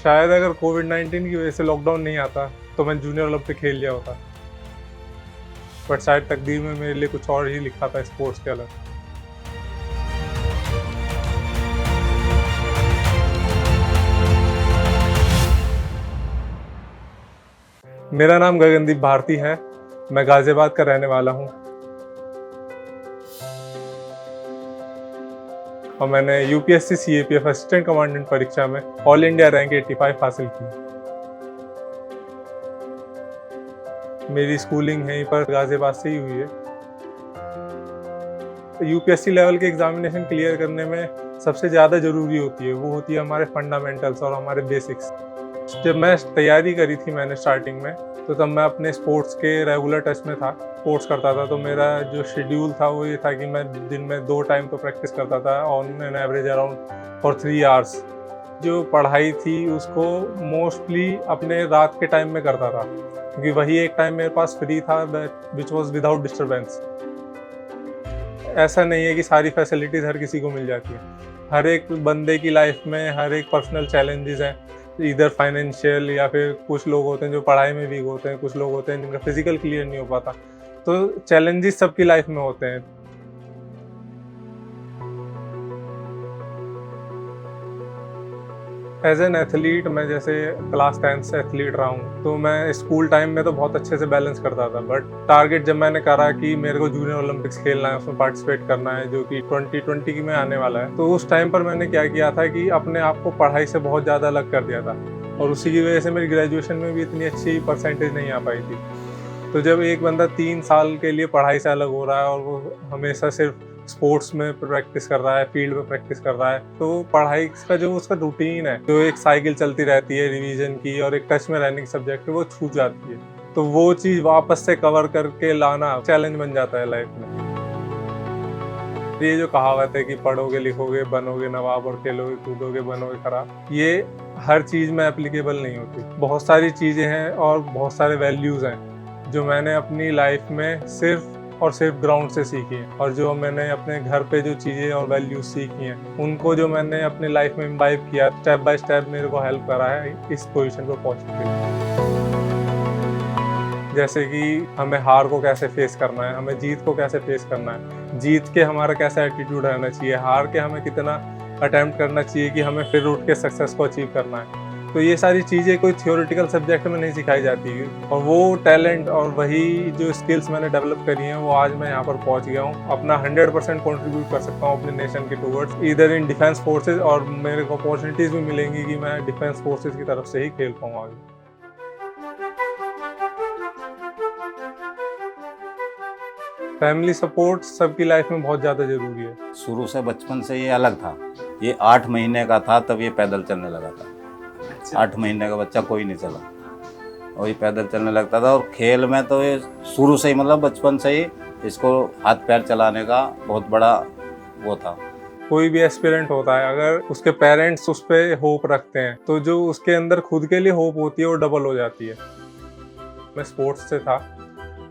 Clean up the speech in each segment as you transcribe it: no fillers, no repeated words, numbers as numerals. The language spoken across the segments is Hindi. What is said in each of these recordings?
शायद अगर कोविड-19 की वजह से लॉकडाउन नहीं आता तो मैं जूनियर ओलंपिक खेल लिया होता, बट शायद तकदीर में मेरे लिए कुछ और ही लिखा था स्पोर्ट्स के अलग। मेरा नाम गगनदीप भारती है। मैं गाजियाबाद का रहने वाला हूँ और मैंने यूपीएससी सीएपीएफ असिस्टेंट कमांडेंट परीक्षा में ऑल इंडिया रैंक 85 हासिल की। मेरी स्कूलिंग यहीं पर गाजियाबाद से ही हुई है। यूपीएससी लेवल के एग्जामिनेशन क्लियर करने में सबसे ज़्यादा ज़रूरी होती है वो होती है हमारे फंडामेंटल्स और हमारे बेसिक्स। जब मैं तैयारी करी थी मैंने स्टार्टिंग में, तो तब मैं अपने स्पोर्ट्स के रेगुलर टच में था, स्पोर्ट्स करता था। तो मेरा जो शेड्यूल था वो ये था कि मैं दिन में 2 टाइम तो प्रैक्टिस करता था on an average around for 3 hours. जो पढ़ाई थी उसको मोस्टली अपने रात के टाइम में करता था, क्योंकि वही एक टाइम मेरे पास फ्री था विच वॉज विदाउट डिस्टर्बेंस। ऐसा नहीं है कि सारी फैसिलिटीज़ हर किसी को मिल जाती है। हर एक बंदे की लाइफ में हर एक पर्सनल चैलेंजेस हैं, इधर फाइनेंशियल या फिर कुछ लोग होते हैं जो पढ़ाई में वीक होते हैं, कुछ लोग होते हैं जिनका फिजिकल क्लियर नहीं हो पाता। तो चैलेंजेस सबकी लाइफ में होते हैं। एज एन एथलीट मैं जैसे क्लास 10 से एथलीट रहा हूँ, तो मैं स्कूल टाइम में तो बहुत अच्छे से बैलेंस करता था, बट टारगेट जब मैंने करा कि मेरे को जूनियर ओलंपिक्स खेलना है, उसमें पार्टिसिपेट करना है जो कि 2020 में आने वाला है, तो उस टाइम पर मैंने क्या किया था कि अपने आप को पढ़ाई से बहुत ज़्यादा अलग कर दिया था और उसी की वजह से मेरी ग्रेजुएशन में भी इतनी अच्छी परसेंटेज नहीं आ पाई थी। तो जब एक बंदा 3 साल के लिए पढ़ाई से अलग हो रहा है और वो हमेशा सिर्फ स्पोर्ट्स में प्रैक्टिस कर रहा है, फील्ड में प्रैक्टिस कर रहा है, तो पढ़ाई का जो उसका रूटीन है, जो एक साइकिल चलती रहती है रिवीजन की और एक टच में रहने की सब्जेक्ट है, वो छूट जाती है। तो वो चीज़ वापस से कवर करके लाना चैलेंज बन जाता है लाइफ में। ये जो कहावत है कि पढ़ोगे लिखोगे बनोगे नवाब और खेलोगे कूदोगे बनोगे खराब, ये हर चीज़ में एप्लीकेबल नहीं होती। बहुत सारी चीज़ें हैं और बहुत सारे वैल्यूज़ हैं जो मैंने अपनी लाइफ में सिर्फ और सिर्फ ग्राउंड से सीखी है, और जो मैंने अपने घर पे जो चीज़ें और वैल्यूज सीखी हैं उनको जो मैंने अपने लाइफ में इम्बाइब किया, स्टेप बाय स्टेप मेरे को हेल्प करा है इस पोजीशन पर पहुंचने के लिए। जैसे कि हमें हार को कैसे फेस करना है, हमें जीत को कैसे फेस करना है, जीत के हमारा कैसा एटीट्यूड रहना चाहिए, हार के हमें कितना अटेम्प्ट करना चाहिए कि हमें फिर उठ के सक्सेस को अचीव करना है। तो ये सारी चीज़ें कोई थियोरेटिकल सब्जेक्ट में नहीं सिखाई जाती है, और वो टैलेंट और वही जो स्किल्स मैंने डेवलप करी हैं वो आज मैं यहाँ पर पहुँच गया हूँ। अपना 100% कंट्रीब्यूट कर सकता हूँ अपने नेशन के टूवर्ड्स इधर इन डिफेंस फोर्सेज, और मेरे को अपॉर्चुनिटीज़ भी मिलेंगी कि मैं डिफेंस फोर्सेज की तरफ से ही खेल पाऊँ आगे। फैमिली सपोर्ट सबकी लाइफ में बहुत ज़्यादा ज़रूरी है। शुरू से बचपन से ये अलग था। ये 8 महीने का था तब ये पैदल चलने लगा था। 8 महीने का बच्चा कोई नहीं चला और ये पैदल चलने लगता था। और खेल में तो ये शुरू से ही मतलब बचपन से ही इसको हाथ पैर चलाने का बहुत बड़ा वो था। कोई भी एस्पिरेंट होता है, अगर उसके पेरेंट्स उस पर होप रखते हैं तो जो उसके अंदर खुद के लिए होप होती है वो डबल हो जाती है। मैं स्पोर्ट्स से था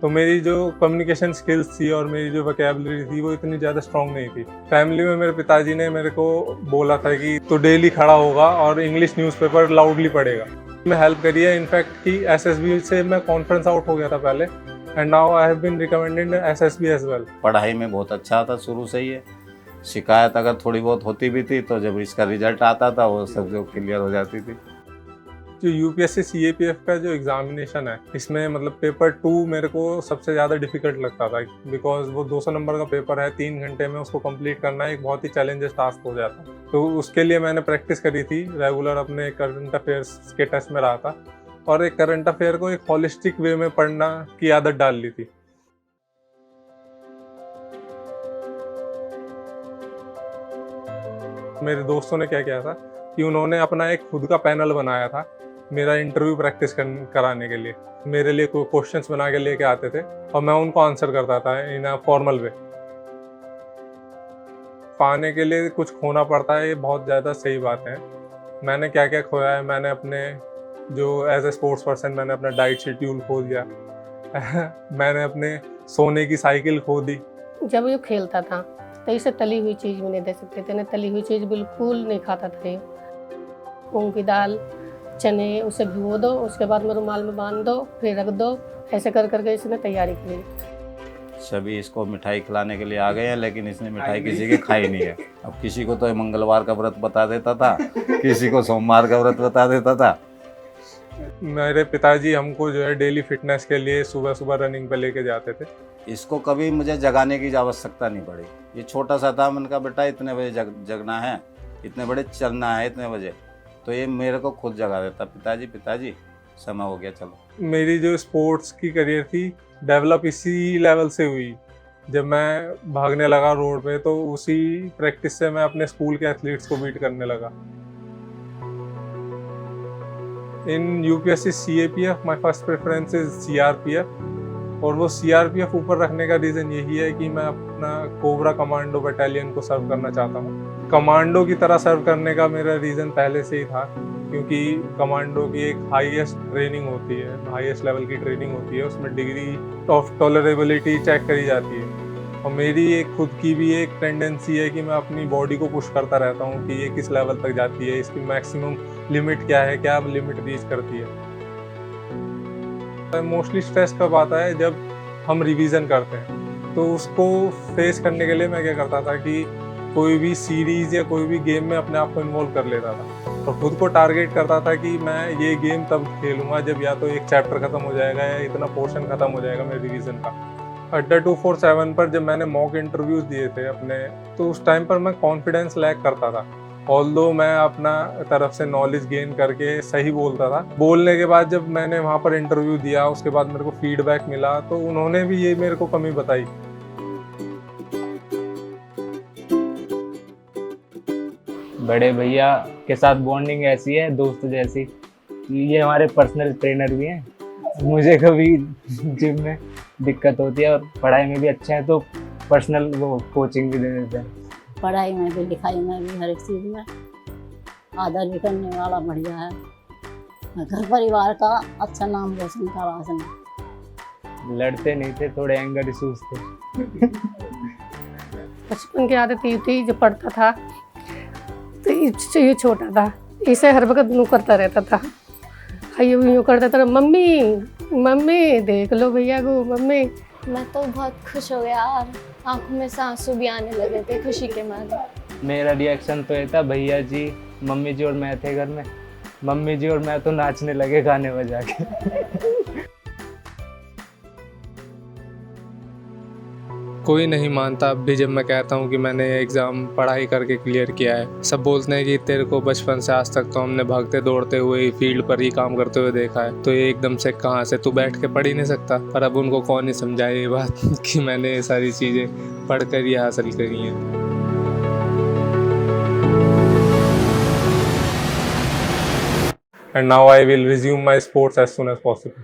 तो मेरी जो कम्युनिकेशन स्किल्स थी और मेरी जो वोकैबुलरी थी वो इतनी ज़्यादा स्ट्रांग नहीं थी। फैमिली में मेरे पिताजी ने मेरे को बोला था कि तो डेली खड़ा होगा और इंग्लिश न्यूज़पेपर लाउडली पढ़ेगा। मैं हेल्प करी है, इनफैक्ट कि एसएसबी से मैं कॉन्फ्रेंस आउट हो गया था पहले, and now I have been recommended SSB as well. पढ़ाई में बहुत अच्छा था शुरू से ही। शिकायत अगर थोड़ी बहुत होती भी थी तो जब इसका रिजल्ट आता था वो सब जो क्लियर हो जाती थी। जो यूपीएससी सीएपीएफ का जो एग्जामिनेशन है, इसमें मतलब पेपर 2 मेरे को सबसे ज़्यादा डिफिकल्ट लगता था, बिकॉज वो 200 नंबर का पेपर है, 3 घंटे में उसको कंप्लीट करना एक बहुत ही चैलेंजेस टास्क हो जाता। तो उसके लिए मैंने प्रैक्टिस करी थी, रेगुलर अपने करंट अफेयर्स के टच में रहा था और एक करंट अफेयर को एक हॉलिस्टिक वे में पढ़ना की आदत डाल ली थी। मेरे दोस्तों ने क्या किया था कि उन्होंने अपना एक खुद का पैनल बनाया था मेरा इंटरव्यू प्रैक्टिस कराने के लिए। मेरे लिए कोई क्वेश्चंस बना के लेके आते थे और मैं उनको आंसर करता था इन अ फॉर्मल वे। पाने के लिए कुछ खोना पड़ता है, ये बहुत ज़्यादा सही बात है। मैंने क्या क्या खोया है, मैंने अपने जो एज ए स्पोर्ट्स पर्सन मैंने अपना डाइट शेड्यूल खो दिया मैंने अपने सोने की साइकिल खो दी। जब ये खेलता था तो इसे तली हुई चीज़ भी नहीं दे सकते थे, ना तली हुई चीज़ बिल्कुल नहीं खाता था। मूंग की दाल चने उसे भिगो दो, उसके बाद में रुमाल में बांध दो, फिर रख दो। ऐसे कर करके इसने तैयारी की। सभी इसको मिठाई खिलाने के लिए आ गए हैं, लेकिन इसने मिठाई किसी के खाई नहीं है। अब किसी को तो ये मंगलवार का व्रत बता देता था, किसी को सोमवार का व्रत बता देता था। मेरे पिताजी हमको जो है डेली फिटनेस के लिए सुबह सुबह रनिंग पे लेके जाते थे। इसको कभी मुझे जगाने की आवश्यकता नहीं पड़ी। ये छोटा सा था, मैंने कहा बेटा इतने बजे जगना है, इतने बजे चलना है, इतने बजे, तो ये मेरे को खुद जगा देता, पिताजी समय हो गया चलो। मेरी जो स्पोर्ट्स की करियर थी डेवलप इसी लेवल से हुई। जब मैं भागने लगा रोड पे तो उसी प्रैक्टिस से मैं अपने स्कूल के एथलीट्स को बीट करने लगा। इन UPSC CAPF my first preference is CRPF, और वो सीआरपीएफ ऊपर रखने का रीज़न यही है कि मैं अपना कोबरा कमांडो बटालियन को सर्व करना चाहता हूँ। कमांडो की तरह सर्व करने का मेरा रीज़न पहले से ही था, क्योंकि कमांडो की एक हाईएस्ट ट्रेनिंग होती है, हाईएस्ट लेवल की ट्रेनिंग होती है, उसमें डिग्री ऑफ टॉलरेबिलिटी चेक करी जाती है। और मेरी एक खुद की भी एक टेंडेंसी है कि मैं अपनी बॉडी को पुश करता रहता हूँ कि ये किस लेवल तक जाती है, इसकी मैक्सिमम लिमिट क्या है, क्या लिमिट रीच करती है। मोस्टली स्ट्रेस कब आता है, जब हम रिवीजन करते हैं। तो उसको फेस करने के लिए मैं क्या करता था कि कोई भी सीरीज या कोई भी गेम में अपने आप को इन्वॉल्व कर लेता था और खुद को टारगेट करता था कि मैं ये गेम तब खेलूंगा जब या तो एक चैप्टर खत्म हो जाएगा या इतना पोर्शन खत्म हो जाएगा मेरे रिवीजन का। अड्डा 247 पर जब मैंने मॉक इंटरव्यूज दिए थे अपने, तो उस टाइम पर मैं कॉन्फिडेंस लैक करता था। ऑल्दो मैं अपना तरफ से नॉलेज गेन करके सही बोलता था, बोलने के बाद जब मैंने वहाँ पर इंटरव्यू दिया, उसके बाद मेरे को फीडबैक मिला, तो उन्होंने भी ये मेरे को कमी बताई। बड़े भैया के साथ बॉन्डिंग ऐसी है दोस्त जैसी, ये हमारे पर्सनल ट्रेनर भी हैं। मुझे कभी जिम में दिक्कत होती है और पढ़ाई में भी अच्छे हैं तो पर्सनल वो कोचिंग भी दे देते हैं। पढ़ाई में भी, लिखाई में भी, हर एक चीज़ में आदर भी करने वाला बढ़िया है। घर परिवार का अच्छा नाम रोशन करा उसने। लड़ते नहीं थे, थोड़े एंगर इशूज थे। बचपन की आदत ये थी, जब पढ़ता था तो ये छोटा था, इसे हर वक्त यूँ करता रहता था, यूँ करता था, मम्मी मम्मी देख लो भैया को, मम्मी। मैं तो बहुत खुश हो गया और आंखों में से आंसू भी आने लगे थे खुशी के मारे। मेरा रिएक्शन तो ये था, भैया जी, मम्मी जी और मैं थे घर में, मम्मी जी और मैं तो नाचने लगे गाने बजा के। कोई नहीं मानता अब भी जब मैं कहता हूँ कि मैंने एग्ज़ाम पढ़ाई करके क्लियर किया है। सब बोलते हैं कि तेरे को बचपन से आज तक तो हमने भागते दौड़ते हुए फील्ड पर ही काम करते हुए देखा है, तो ये एकदम से कहाँ से तू बैठ के पढ़ ही नहीं सकता। पर अब उनको कौन ही समझाए ये बात कि मैंने ये सारी चीज़ें पढ़ कर ही हासिल करी हैं। And now I will resume my sports as soon as possible.